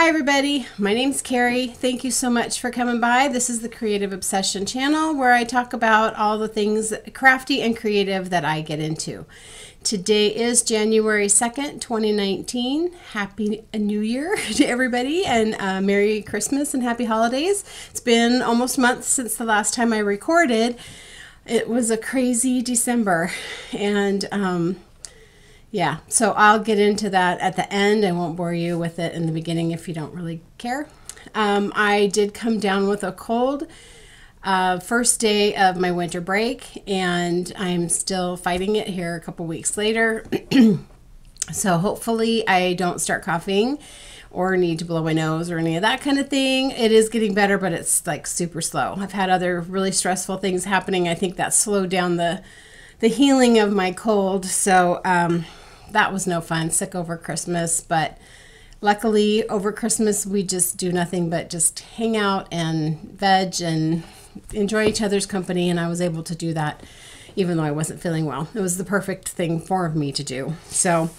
everybody, my name's Carrie. Thank you so much for coming by. This is the Creative Obsession channel where I talk about all the things crafty and creative that I get into. Today is January 2nd, 2019. Happy New Year to everybody, and Merry Christmas and Happy Holidays. It's been almost a month since the last time I recorded. It was a crazy December, and yeah, so I'll get into that at the end. I won't bore you with it in the beginning if you don't really care. I did come down with a cold first day of my winter break, and I'm still fighting it here a couple weeks later. So hopefully I don't start coughing or need to blow my nose or any of that kind of thing. It is getting better, but it's like super slow. I've had other really stressful things happening. I think that slowed down the healing of my cold. So that was no fun, sick over Christmas, but luckily over Christmas we just do nothing but just hang out and veg and enjoy each other's company, and I was able to do that even though I wasn't feeling well. It was the perfect thing for me to do. So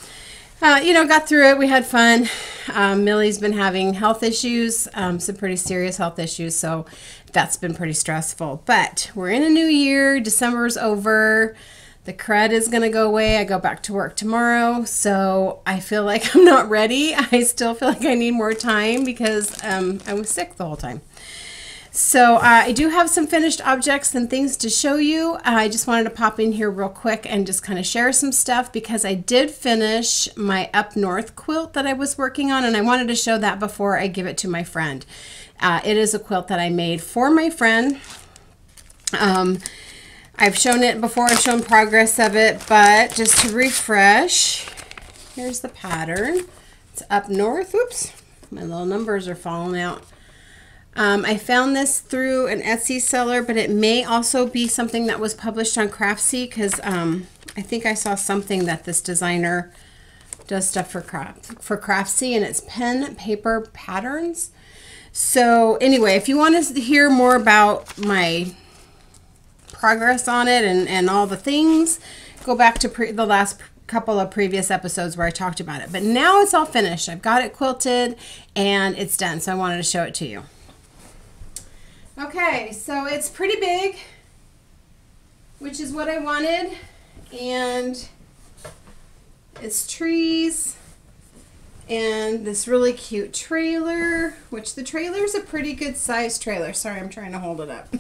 you know, got through it. We had fun. Millie's been having health issues, some pretty serious health issues, so that's been pretty stressful. But we're in a new year. December's over. The crud is going to go away. I go back to work tomorrow, so I feel like I'm not ready. I still feel like I need more time because I was sick the whole time. So I do have some finished objects and things to show you. I just wanted to pop in here real quick and just kind of share some stuff because I did finish my Up North quilt that I was working on, and I wanted to show that before I give it to my friend. It is a quilt that I made for my friend. I've shown it before, I've shown progress of it, but just to refresh, here's the pattern. It's Up North. Oops, my little numbers are falling out. I found this through an Etsy seller, but it may also be something that was published on Craftsy because I think I saw something that this designer does stuff for Craftsy, and it's pen paper patterns. So anyway, if you want to hear more about my progress on it and all the things, go back to the last couple of previous episodes where I talked about it. But now it's all finished. I've got it quilted and it's done, so I wanted to show it to you. Okay, so it's pretty big, which is what I wanted, and it's trees and this really cute trailer, which the trailer is a pretty good size trailer. Sorry, I'm trying to hold it up.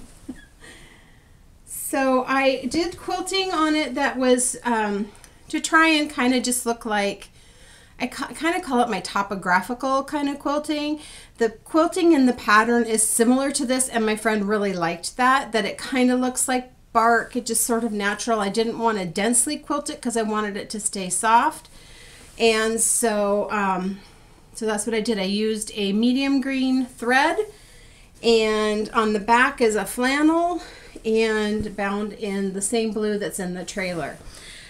So I did quilting on it that was to try and kind of just look like, I kind of call it my topographical kind of quilting. The quilting in the pattern is similar to this, and my friend really liked that it kind of looks like bark. It just sort of natural. I didn't want to densely quilt it because I wanted it to stay soft. And so, so that's what I did. I used a medium green thread, and on the back is a flannel and bound in the same blue that's in the trailer.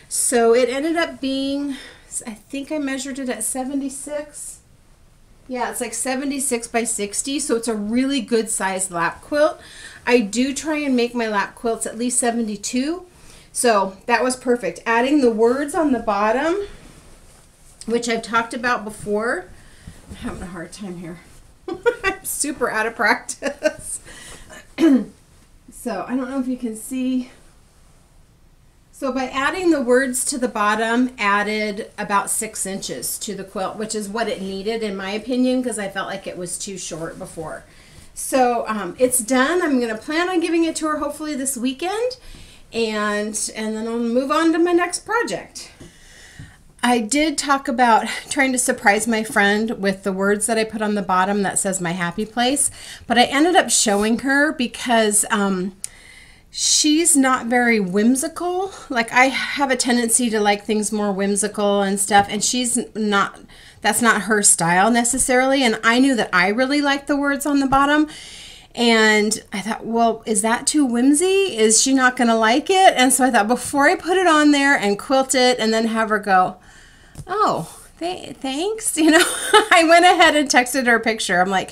So it ended up being, I think I measured it at 76. Yeah, it's like 76 by 60, so it's a really good sized lap quilt. I do try and make my lap quilts at least 72, so that was perfect. Adding the words on the bottom, which I've talked about before. I'm having a hard time here. I'm super out of practice. So I don't know if you can see. So by adding the words to the bottom, added about 6 inches to the quilt, which is what it needed in my opinion, because I felt like it was too short before. So it's done. I'm going to plan on giving it to her hopefully this weekend, and then I'll move on to my next project. I did talk about trying to surprise my friend with the words that I put on the bottom that says my happy place, but I ended up showing her because she's not very whimsical. Like, I have a tendency to like things more whimsical and stuff, and she's not, that's not her style necessarily. And I knew that I really liked the words on the bottom, and I thought, well, is that too whimsy? Is she not gonna like it? And so I thought, before I put it on there and quilt it and then have her go, oh, thanks, you know, I went ahead and texted her a picture. I'm like,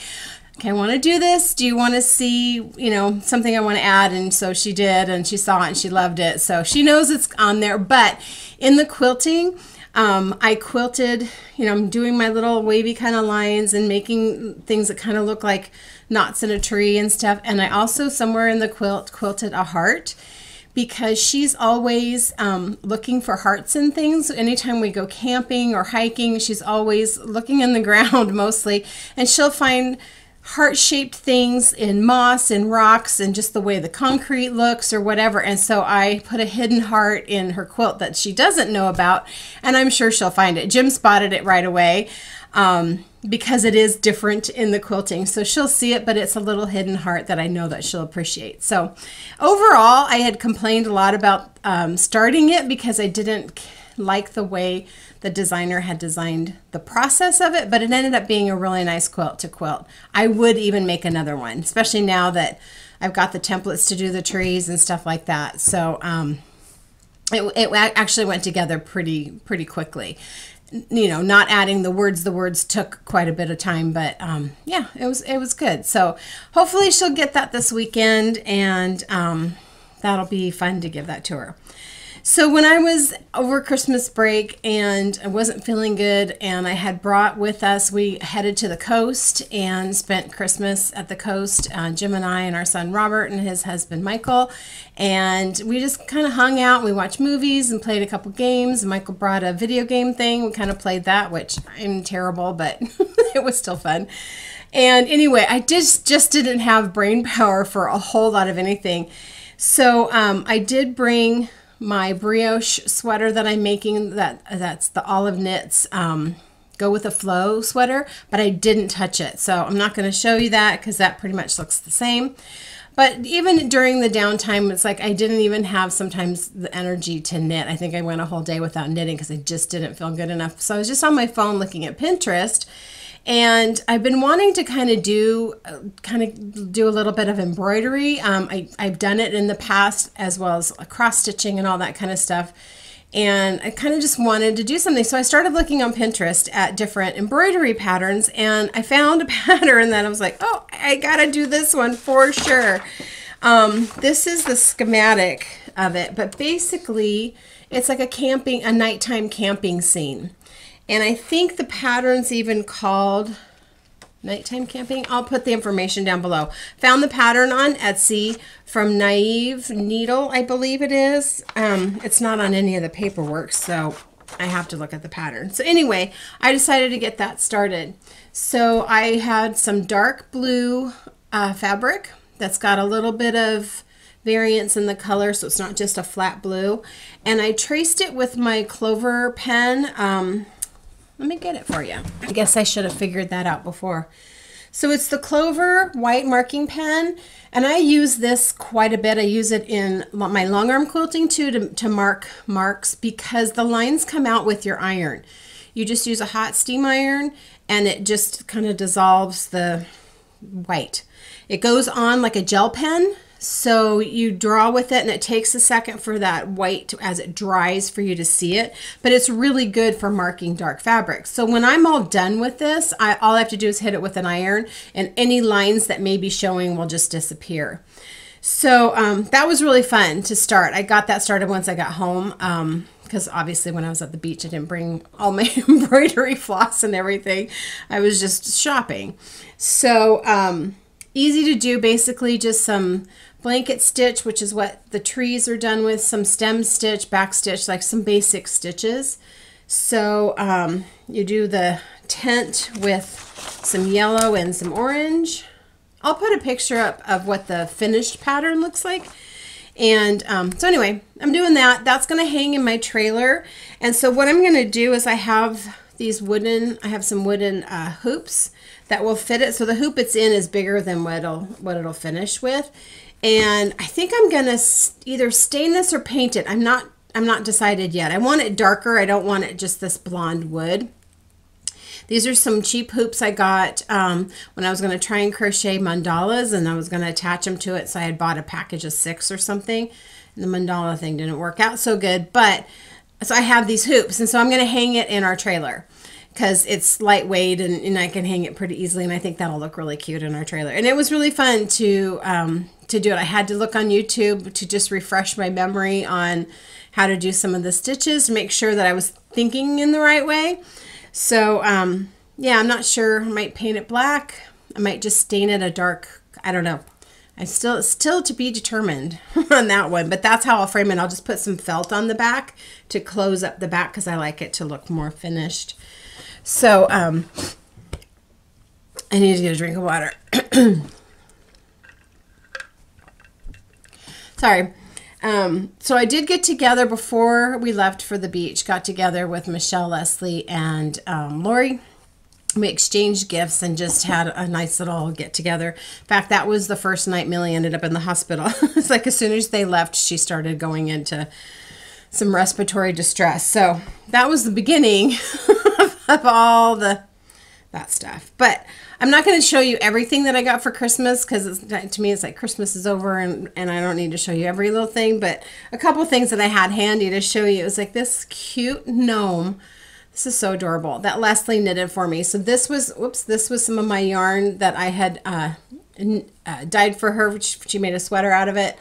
okay, I want to do this. Do you want to see, you know, something I want to add? And so she did, and she saw it and she loved it. So she knows it's on there. But in the quilting, I quilted, you know, I'm doing my little wavy kind of lines and making things that kind of look like knots in a tree and stuff. And I also, somewhere in the quilt, quilted a heart, because she's always looking for hearts and things. Anytime we go camping or hiking, she's always looking in the ground mostly, and she'll find heart-shaped things in moss and rocks and just the way the concrete looks or whatever. And so I put a hidden heart in her quilt that she doesn't know about, and I'm sure she'll find it. Jim spotted it right away because it is different in the quilting. So she'll see it, but it's a little hidden heart that I know that she'll appreciate. So overall, I had complained a lot about starting it because I didn't like the way the designer had designed the process of it, but it ended up being a really nice quilt to quilt. I would even make another one, especially now that I've got the templates to do the trees and stuff like that. So it actually went together pretty quickly. You know, not adding the words took quite a bit of time, but yeah, it was good. So hopefully she'll get that this weekend, and that'll be fun to give that to her. So when I was over Christmas break and I wasn't feeling good, and I had brought with us, we headed to the coast and spent Christmas at the coast, Jim and I and our son Robert and his husband Michael, and we just kind of hung out. We watched movies and played a couple games. Michael brought a video game thing. We kind of played that, which I'm terrible, but it was still fun. And anyway, I just didn't have brain power for a whole lot of anything. So I did bring my brioche sweater that I'm making, that's the Olive Knits Go With the Flow sweater, but I didn't touch it. So I'm not going to show you that because that pretty much looks the same. But even during the downtime, it's like I didn't even have sometimes the energy to knit. I think I went a whole day without knitting because I just didn't feel good enough. So I was just on my phone looking at Pinterest, and I've been wanting to kind of do a little bit of embroidery. I've done it in the past, as well as cross stitching and all that kind of stuff. And I kind of just wanted to do something. So I started looking on Pinterest at different embroidery patterns, and I found a pattern that I was like, oh, I gotta do this one for sure. This is the schematic of it, but basically it's like a nighttime camping scene. And I think the pattern's even called Nighttime Camping. I'll put the information down below. Found the pattern on Etsy from Naive Needle, I believe it is. It's not on any of the paperwork, so I have to look at the pattern. So anyway, I decided to get that started. So I had some dark blue fabric that's got a little bit of variance in the color, so it's not just a flat blue. And I traced it with my Clover pen. Let me get it for you. I guess I should have figured that out before. So it's the Clover white marking pen, and I use this quite a bit. I use it in my long arm quilting too to mark marks, because the lines come out with your iron. You just use a hot steam iron, and it just kind of dissolves the white. It goes on like a gel pen. So you draw with it, and it takes a second for that white as it dries for you to see it, but it's really good for marking dark fabrics. So when I'm all done with this, all I have to do is hit it with an iron, and any lines that may be showing will just disappear. So that was really fun to start. I got that started once I got home, because obviously when I was at the beach, I didn't bring all my embroidery floss and everything. I was just shopping. So easy to do, basically just some blanket stitch, which is what the trees are done with, some stem stitch, back stitch, like some basic stitches. So you do the tent with some yellow and some orange. I'll put a picture up of what the finished pattern looks like. And so anyway, I'm doing that. That's going to hang in my trailer. And so what I'm going to do is I have some wooden hoops that will fit it. So the hoop it's in is bigger than what it'll finish with. And I think I'm gonna either stain this or paint it. I'm not decided yet. I want it darker. I don't want it just this blonde wood. These are some cheap hoops I got when I was going to try and crochet mandalas, and I was going to attach them to it. So I had bought a package of 6 or something, and the mandala thing didn't work out so good. But so I have these hoops, and so I'm going to hang it in our trailer, because it's lightweight and I can hang it pretty easily, and I think that'll look really cute in our trailer. And it was really fun to to do it. I had to look on YouTube to just refresh my memory on how to do some of the stitches to make sure that I was thinking in the right way. So yeah, I'm not sure. I might paint it black. I might just stain it a dark, I don't know. I'm still to be determined on that one, but that's how I'll frame it. I'll just put some felt on the back to close up the back because I like it to look more finished. So I need to get a drink of water. Sorry. So I did get together before we left for the beach, got together with Michelle, Leslie, and Lori. We exchanged gifts and just had a nice little get together. In fact, that was the first night Millie ended up in the hospital. It's like as soon as they left, she started going into some respiratory distress. So that was the beginning of all that stuff. But I'm not going to show you everything that I got for Christmas because to me it's like Christmas is over and I don't need to show you every little thing. But a couple things that I had handy to show you. It was like this cute gnome. This is so adorable that Leslie knitted for me. So this was, whoops, this was some of my yarn that I had dyed for her. She made a sweater out of it.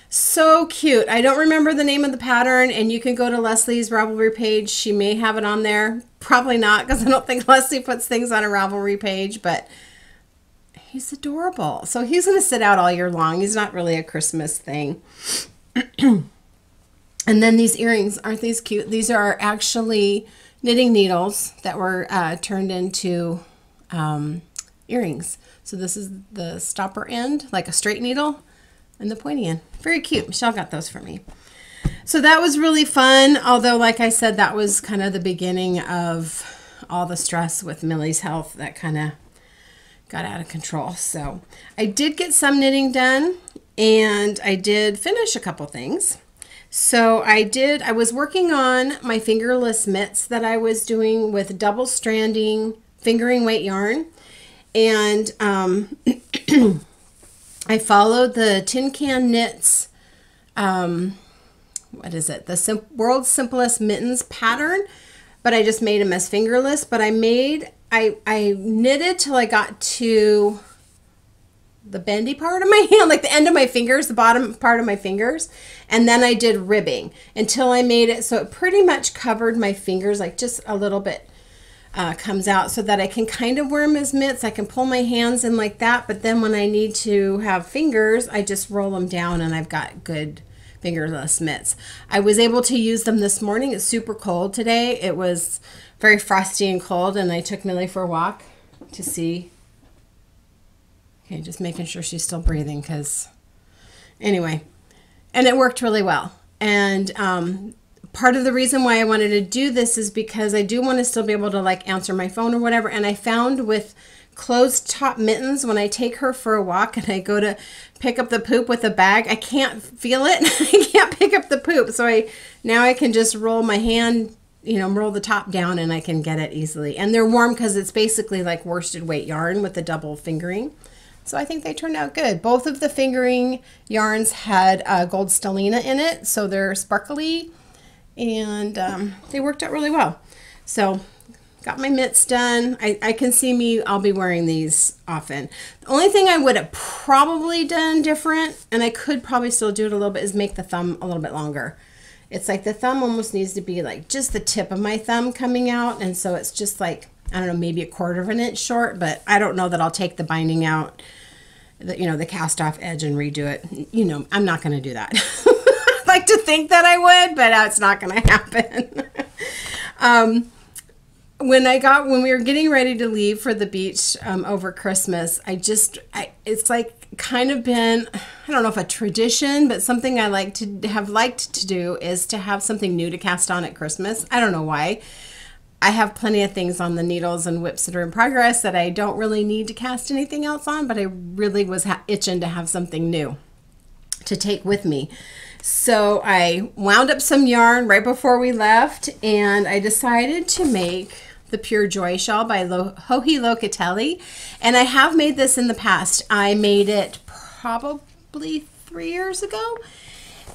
So cute. I don't remember the name of the pattern, and you can go to Leslie's Ravelry page. She may have it on there. Probably not, because I don't think Leslie puts things on a Ravelry page, but he's adorable. So he's going to sit out all year long. He's not really a Christmas thing. And then these earrings, aren't these cute? These are actually knitting needles that were turned into earrings. So this is the stopper end, like a straight needle, and the pointy end. Very cute. Michelle got those for me. So that was really fun. Although, like I said, that was kind of the beginning of all the stress with Millie's health that kind of got out of control. So I did get some knitting done, and I did finish a couple things. So I was working on my fingerless mitts that I was doing with double stranding fingering weight yarn. And I followed the Tin Can Knits, what is it? The World's Simplest Mittens pattern, but I just made them as fingerless. But I knitted till I got to the bendy part of my hand, like the end of my fingers, the bottom part of my fingers. And then I did ribbing until I made it so it pretty much covered my fingers, like just a little bit comes out so that I can kind of wear them as mitts. I can pull my hands in like that, but then when I need to have fingers, I just roll them down and I've got good fingerless mitts. I was able to use them this morning. It's super cold today. It was very frosty and cold, and I took Millie for a walk to see. Okay, just making sure she's still breathing because anyway, and it worked really well. And part of the reason why I wanted to do this is because I do want to still be able to like answer my phone or whatever. And I found with closed top mittens, when I take her for a walk and I go to pick up the poop with a bag, I can't feel it. I can't pick up the poop. So now I can just roll my hand, you know, roll the top down and I can get it easily. And they're warm because it's basically like worsted weight yarn with the double fingering. So I think they turned out good. Both of the fingering yarns had gold stellina in it, so they're sparkly, and they worked out really well. So got my mitts done. I can see me, I'll be wearing these often. The only thing I would have probably done different, and I could probably still do it a little bit, is make the thumb a little bit longer. It's like the thumb almost needs to be like just the tip of my thumb coming out, and so it's just like, I don't know, maybe 1/4 of an inch short, but I don't know that I'll take the binding out, you know, the cast off edge and redo it. You know, I'm not going to do that. I'd like to think that I would, but it's not going to happen. When we were getting ready to leave for the beach over Christmas, it's like kind of been, I don't know if a tradition, but something I liked to do is to have something new to cast on at Christmas. I don't know why. I have plenty of things on the needles and whips that are in progress that I don't really need to cast anything else on, but I really was itching to have something new to take with me. So I wound up some yarn right before we left, and I decided to make the Pure Joy Shawl by Joji Locatelli. And I have made this in the past. I made it probably 3 years ago,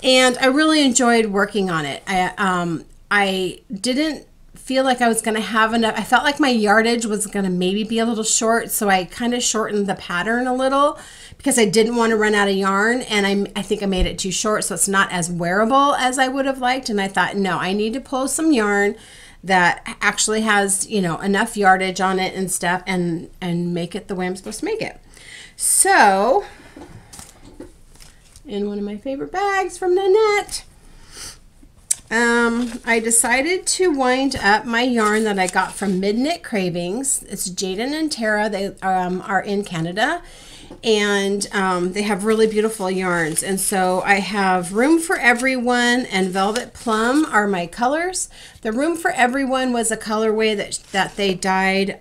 and I really enjoyed working on it. I didn't feel like I was going to have enough. I felt like my yardage was going to maybe be a little short, so I kind of shortened the pattern a little because I didn't want to run out of yarn, and I think I made it too short, so it's not as wearable as I would have liked. And I thought, no, I need to pull some yarn that actually has, you know, enough yardage on it and stuff, and make it the way I'm supposed to make it. So, in one of my favorite bags from Nanette, I decided to wind up my yarn that I got from Midknit Cravings. It's Jaden and Tara. They are in Canada, and they have really beautiful yarns. And so I have Room for Everyone and Velvet Plum are my colors. The Room for Everyone was a colorway that they dyed.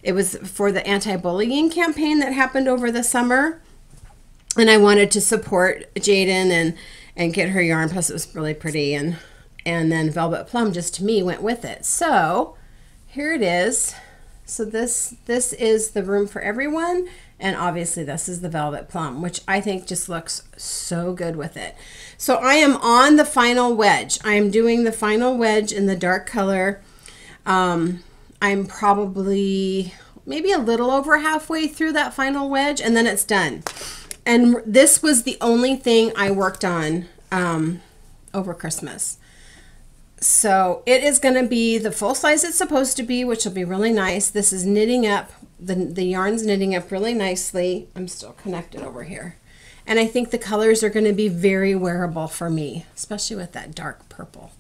It was for the anti-bullying campaign that happened over the summer, and I wanted to support Jaden and get her yarn, plus it was really pretty, and then Velvet Plum just to me went with it. So here it is. So this is the Room for Everyone, and obviously this is the Velvet Plum, which I think just looks so good with it. So I am on the final wedge. I am doing the final wedge in the dark color. I'm probably maybe a little over halfway through that final wedge, and then it's done. And this was the only thing I worked on over Christmas. So it is going to be the full size it's supposed to be, which will be really nice. This is knitting up, the yarn's knitting up really nicely. I'm still connected over here. And I think the colors are going to be very wearable for me, especially with that dark purple.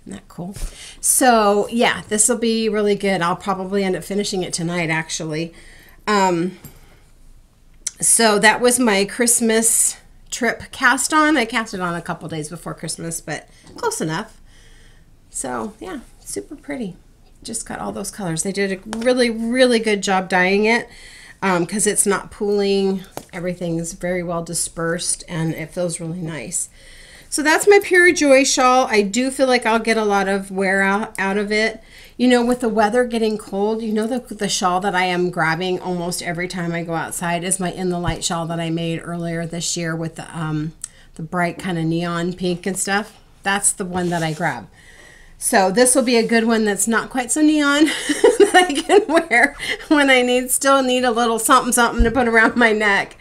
Isn't that cool? So yeah, this will be really good. I'll probably end up finishing it tonight, actually. So that was my Christmas trip cast on. I cast it on a couple days before Christmas, but close enough. So yeah, super pretty. Just got all those colors. They did a really, really good job dyeing it because it's not pooling. Everything's very well dispersed, and it feels really nice. So that's my Pure Joy shawl. I do feel like I'll get a lot of wear out of it. You know, with the weather getting cold, you know, the shawl that I am grabbing almost every time I go outside is my In the Light shawl that I made earlier this year with the bright kind of neon pink and stuff. That's the one that I grab. So this will be a good one that's not quite so neon that I can wear when I still need a little something to put around my neck.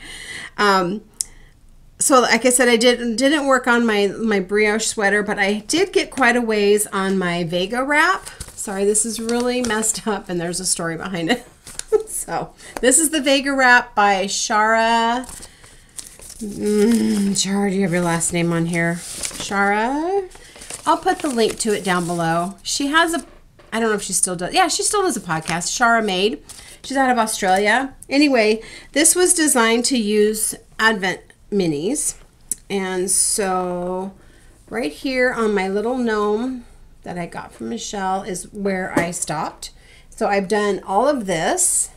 So like I said, I didn't work on my brioche sweater, but I did get quite a ways on my Vega Wrap. Sorry, this is really messed up, and there's a story behind it. So this is the Vega Wrap by Shara. Shara, do you have your last name on here? Shara. I'll put the link to it down below. She has I don't know if she still does. Yeah, she still does a podcast, Shara Made. She's out of Australia. Anyway, this was designed to use Advent minis. And so right here on my little gnome that I got from Michelle is where I stopped. So I've done all of this,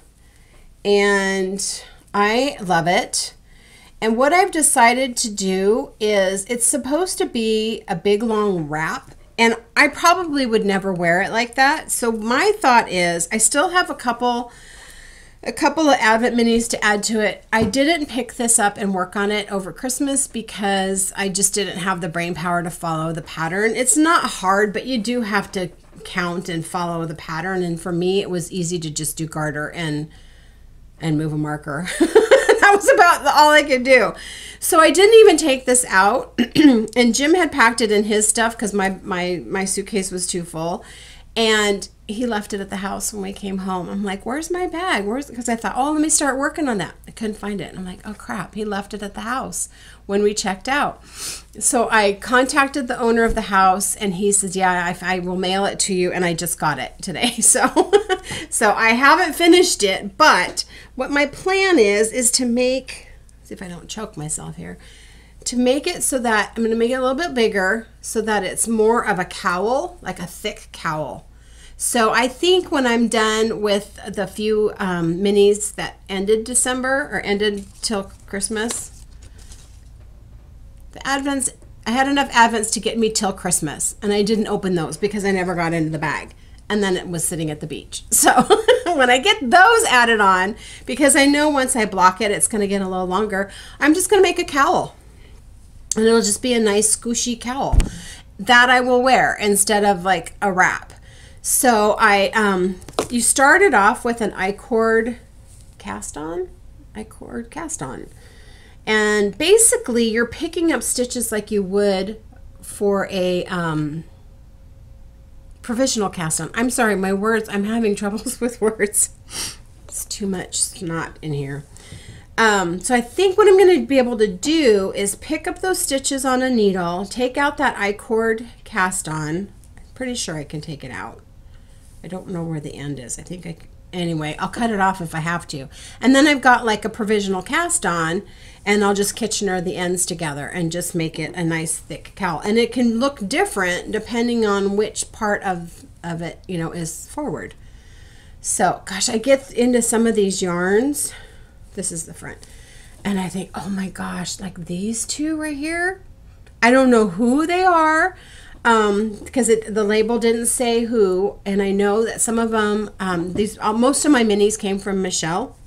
and I love it. And what I've decided to do is, it's supposed to be a big long wrap, and I probably would never wear it like that. So my thought is, I still have a couple of Advent minis to add to it. I didn't pick this up and work on it over Christmas because I just didn't have the brain power to follow the pattern. It's not hard, but you do have to count and follow the pattern. And for me, it was easy to just do garter and move a marker. That was about all I could do. So I didn't even take this out. And Jim had packed it in his stuff because my suitcase was too full. And he left it at the house when we came home. I'm like, where's my bag? Because I thought, oh, let me start working on that. I couldn't find it. And I'm like, oh crap, he left it at the house when we checked out. So I contacted the owner of the house, and he says, yeah, I will mail it to you. And I just got it today. So, so I haven't finished it, but what my plan is to make, see if I don't choke myself here, to make it so that I'm going to make it a little bit bigger so that it's more of a cowl, like a thick cowl. So I think when I'm done with the few minis that ended December or ended till Christmas, the Advents, I had enough Advents to get me till Christmas, and I didn't open those because I never got into the bag. And then it was sitting at the beach. So when I get those added on, because I know once I block it, it's going to get a little longer, I'm just going to make a cowl. And it'll just be a nice squishy cowl that I will wear instead of like a wrap. So you started off with an I-cord cast on. I-cord cast on. And basically you're picking up stitches like you would for a provisional cast on. I'm sorry, my words, I'm having troubles with words. It's too much snot in here. So I think what I'm going to be able to do is pick up those stitches on a needle, take out that I-cord cast on. I'm pretty sure I can take it out. I don't know where the end is. I think anyway, I'll cut it off if I have to. And then I've got like a provisional cast on, and I'll just Kitchener the ends together and just make it a nice thick cowl. And it can look different depending on which part of it, you know, is forward. So, gosh, I get into some of these yarns. This is the front. And I think, oh my gosh, like these two right here. I don't know who they are because the label didn't say who. And I know that some of them, most of my minis came from Michelle.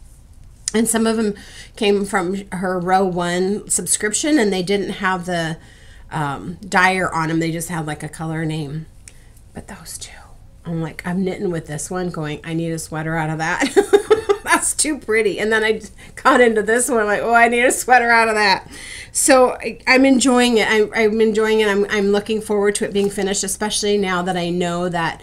And some of them came from her row 1 subscription, and they didn't have the dyer on them. They just had like a color name. But those two, I'm like, I'm knitting with this one going, I need a sweater out of that. That's too pretty. And then I got into this one like, oh, I need a sweater out of that. So I'm enjoying it. I'm enjoying it. I'm looking forward to it being finished, especially now that I know that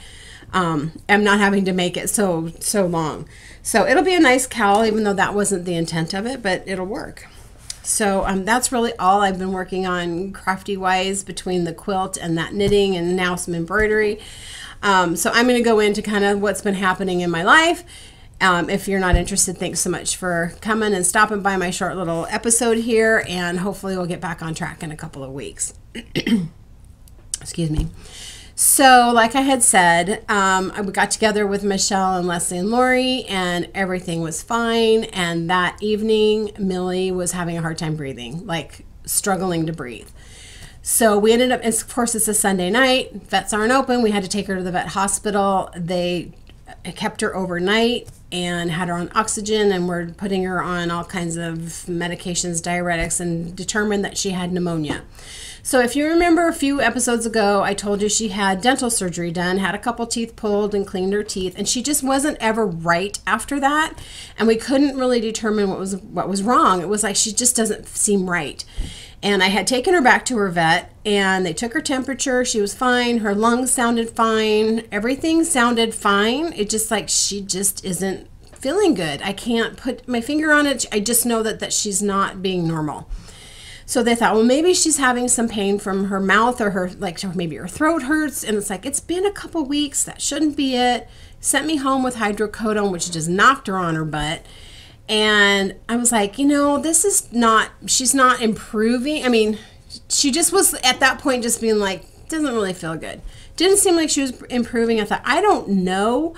I'm not having to make it so long. So it'll be a nice cowl, even though that wasn't the intent of it, but it'll work. So that's really all I've been working on crafty-wise between the quilt and that knitting and now some embroidery. So I'm going to go into kind of what's been happening in my life. If you're not interested, thanks so much for coming and stopping by my short little episode here, and hopefully we'll get back on track in a couple of weeks. Excuse me. So like I had said, we got together with Michelle and Leslie and Lori, and everything was fine. And that evening, Millie was having a hard time breathing, like struggling to breathe. So we ended up, of course, it's a Sunday night. Vets aren't open. We had to take her to the vet hospital. They kept her overnight and had her on oxygen, and we're putting her on all kinds of medications, diuretics, and determined that she had pneumonia. So if you remember a few episodes ago, I told you she had dental surgery done, had a couple teeth pulled and cleaned her teeth, and she just wasn't ever right after that. And we couldn't really determine what was wrong. It was like she just doesn't seem right. And I had taken her back to her vet, and they took her temperature. She was fine. Her lungs sounded fine. Everything sounded fine. It just like she just isn't feeling good. I can't put my finger on it. I just know that she's not being normal. So they thought, well, maybe she's having some pain from her mouth, or her, like, maybe her throat hurts. And it's like, it's been a couple weeks. That shouldn't be it. Sent me home with hydrocodone, which just knocked her on her butt. And I was like, you know, this is not, she's not improving. I mean, she just was at that point just being like, doesn't really feel good. Didn't seem like she was improving. I thought, I don't know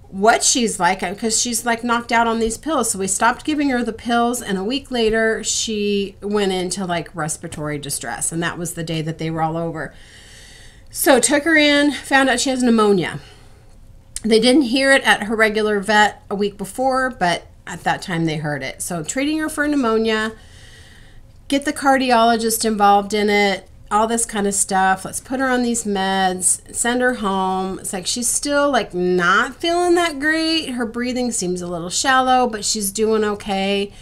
what she's like, because she's like knocked out on these pills. So we stopped giving her the pills, and a week later she went into like respiratory distress, and that was the day that they were all over. So took her in, found out she has pneumonia. They didn't hear it at her regular vet a week before, but at that time they heard it. So treating her for pneumonia, get the cardiologist involved in it, all this kind of stuff. Let's put her on these meds, send her home. It's like she's still like not feeling that great. Her breathing seems a little shallow, but she's doing okay.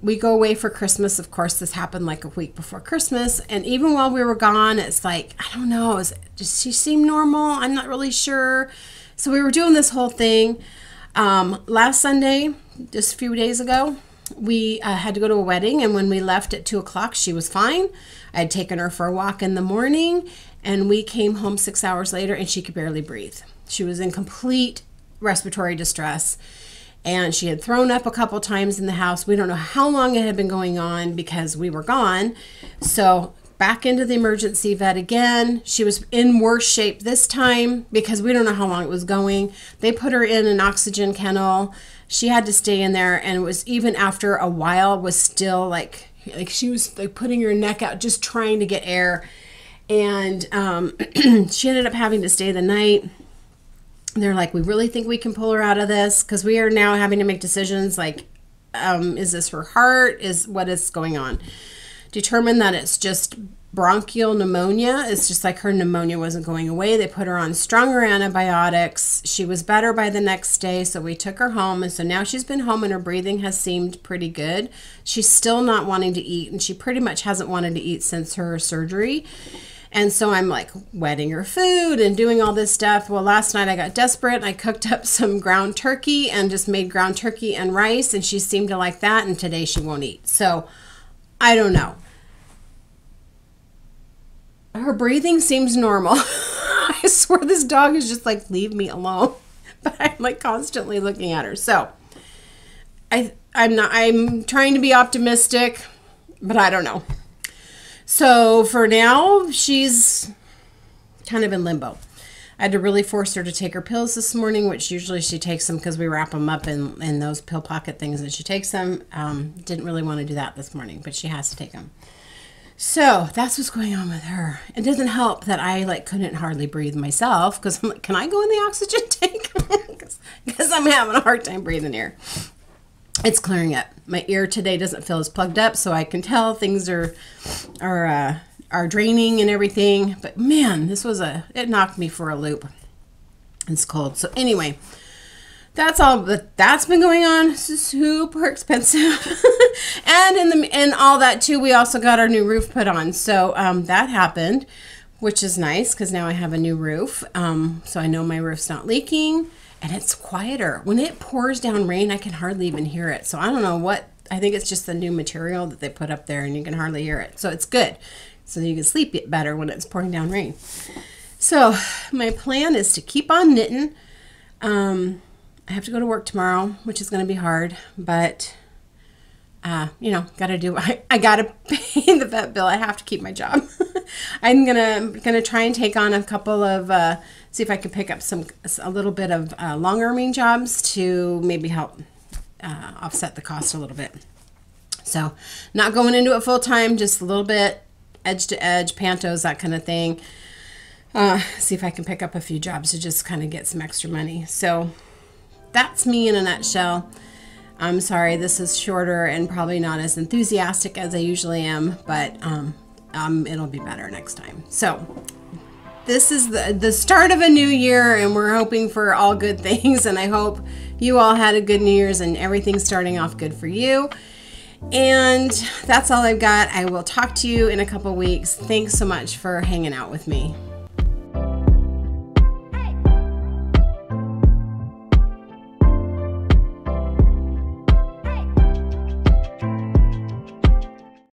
We go away for Christmas. Of course, this happened like a week before Christmas. And even while we were gone, it's like, I don't know, does she seem normal? I'm not really sure. So we were doing this whole thing. Last Sunday, just a few days ago, we had to go to a wedding, and when we left at 2 o'clock, she was fine. I had taken her for a walk in the morning, and we came home 6 hours later, and she could barely breathe. She was in complete respiratory distress, and she had thrown up a couple times in the house. We don't know how long it had been going on because we were gone. So back into the emergency vet again. She was in worse shape this time because we don't know how long it was going. They put her in an oxygen kennel. She had to stay in there, and it was, even after a while, was still like she was like putting her neck out, just trying to get air. And she ended up having to stay the night. They're like, we really think we can pull her out of this, because we are now having to make decisions like, is this her heart? What is going on? Determined that it's just bronchial pneumonia. It's just like her pneumonia wasn't going away. They put her on stronger antibiotics. She was better by the next day, so we took her home. And so now she's been home and her breathing has seemed pretty good. She's still not wanting to eat, and she pretty much hasn't wanted to eat since her surgery. And so I'm like wetting her food and doing all this stuff. Well, last night I got desperate. I cooked up some ground turkey and just made ground turkey and rice, and she seemed to like that. And today she won't eat. So I don't know. Her breathing seems normal. I swear this dog is just like, leave me alone. But I'm like constantly looking at her. So I'm trying to be optimistic, but I don't know. So for now, she's kind of in limbo. I had to really force her to take her pills this morning, which usually she takes them because we wrap them up in those pill pocket things and she takes them. Didn't really want to do that this morning, but she has to take them. So that's what's going on with her. It doesn't help that I like couldn't hardly breathe myself because I'm like, can I go in the oxygen tank? Because I'm having a hard time breathing here. It's clearing up. My ear today doesn't feel as plugged up, so I can tell things are draining and everything. But man, it knocked me for a loop. It's cold. So anyway, that's all that's been going on. It's super expensive. And in all that too, we also got our new roof put on. So that happened, which is nice because now I have a new roof. So I know my roof's not leaking and it's quieter. When it pours down rain, I can hardly even hear it. So I don't know what, I think it's just the new material that they put up there and you can hardly hear it. So it's good. So you can sleep better when it's pouring down rain. So my plan is to keep on knitting. I have to go to work tomorrow, which is going to be hard, but, you know, got to do, I got to pay the vet bill. I have to keep my job. I'm going to try and take on a couple of, see if I can pick up a little bit of long arming jobs to maybe help offset the cost a little bit. So not going into it full time, just a little bit, edge to edge, pantos, that kind of thing. See if I can pick up a few jobs to just kind of get some extra money. So that's me in a nutshell. I'm sorry this is shorter and probably not as enthusiastic as I usually am, but it'll be better next time. So this is the start of a new year and we're hoping for all good things, and I hope you all had a good New Year's and everything's starting off good for you. And that's all I've got. I will talk to you in a couple weeks. Thanks so much for hanging out with me.